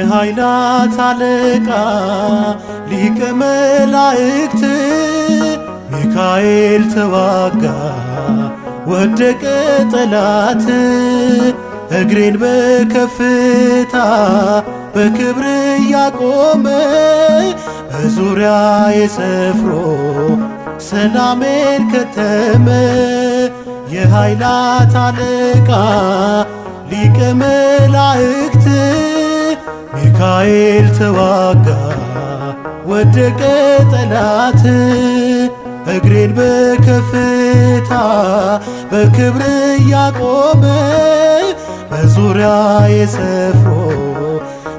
የኃይላት አለቃ ሊቀ መላእክት ሚካኤል ተዋጋ ወደቀ ጠላት። እግሬን በከፍታ በክብር ያቆመ በዙሪያዬ ሰፍሮ ሰላሜን ከተመ። የኃይላት አለቃ ሊቀ መላእክት ሚካኤል ተዋጋ ወደቀ ጠላት። እግሬን በከፍታ በክብር ያቆመ በዙሪያዬ ሰፍሮ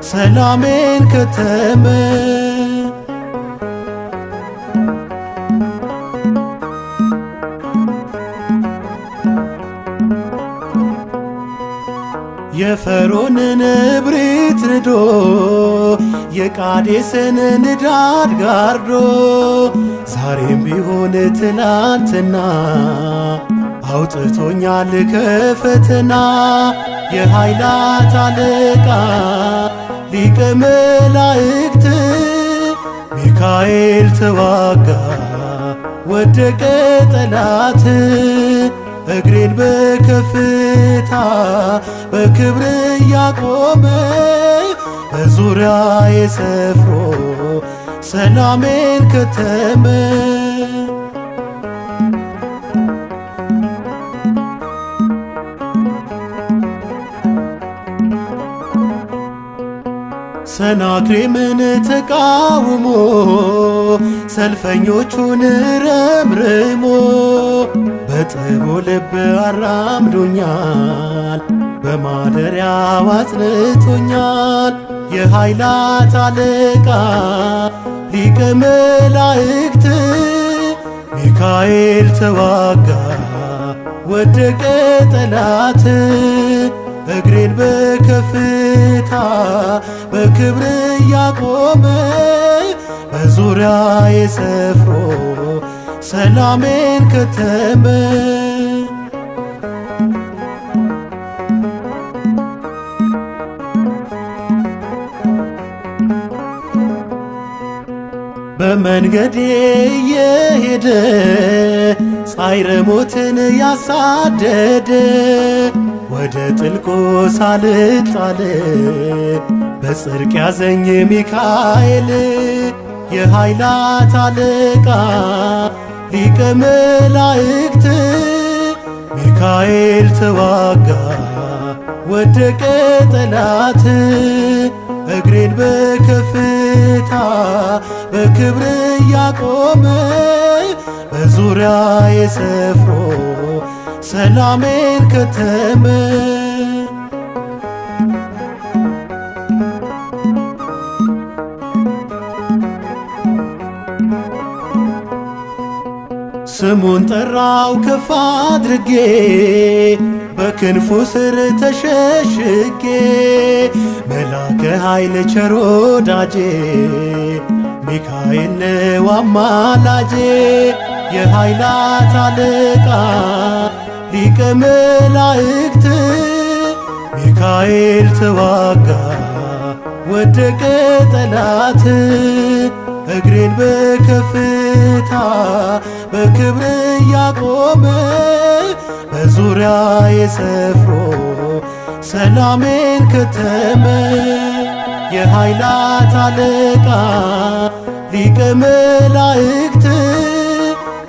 ሰላሜን ከተመ። የፈርዖንን እብሪት ንዶ የቃዴስን ንዳድ ጋርዶ ዛሬም ቢሆን ትላንትና አውጥቶኛል ከፈተና። የኃይላት አለቃ ሊቀ መላእክት ሚካኤል ተዋጋ ወደቀ ጠላት። እግሬን በከፍታ በክብር ያቆመ በዙሪያዬ ሰፍሮ ሰላሜን ከተመ። ሰናክሬምን ተቃውሞ ሰልፈኞቹን ረምርሞ በጥሩ ልብ አራምዶኛል በማደሪያው አጽንቶኛል። የኃይላት አለቃ ሊቀ መላእክት ሚካኤል ተዋጋ ወደቀ ጠላት። እግሬን በከፍታ በክብር ያቆመ በዙሪያዬ ሰፍሮ ሰላሜን ከተመ። በመንገዴ የሄደ ጻዕረ ሞትን ያሳደደ ወደ ጥልቁ ሳልጣል በጽድቅ ያዘኝ ሚካኤል። የኃይላት አለቃ ሊቀ መላእክት ሚካኤል ተዋጋ ወደቀ ጠላት። እግሬን በከፍታ በክብር ያቆመ በዙሪያዬ ሰፍሮ ሰላሜን ከተመ። ስሙን ጠራው ከፍ አድርጌ በክንፉ ስር ተሸሽጌ መላከ ኃይል ቸር ወዳጄ ሚካኤል ነው አማላጄ። የኃይላት አለቃ ሊቀ መላእክት ሚካኤል ተዋጋ ወደቀ ጠላት። እግሬን በከፍታ በክብር ያቆመ በዙሪያዬ ሰፍሮ ሰላሜን ከተመ። የኃይላት አለቃ ሊቀ መላእክት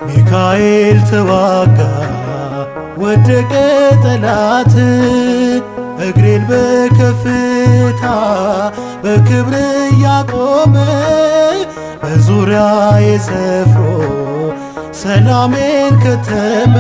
ሚካኤል ተዋጋ ወደቀ ጠላት። እግሬን በከፍታ በክብር ያቆመ በዙሪያዬ ሰፍሮ ሰላሜን ከተመ።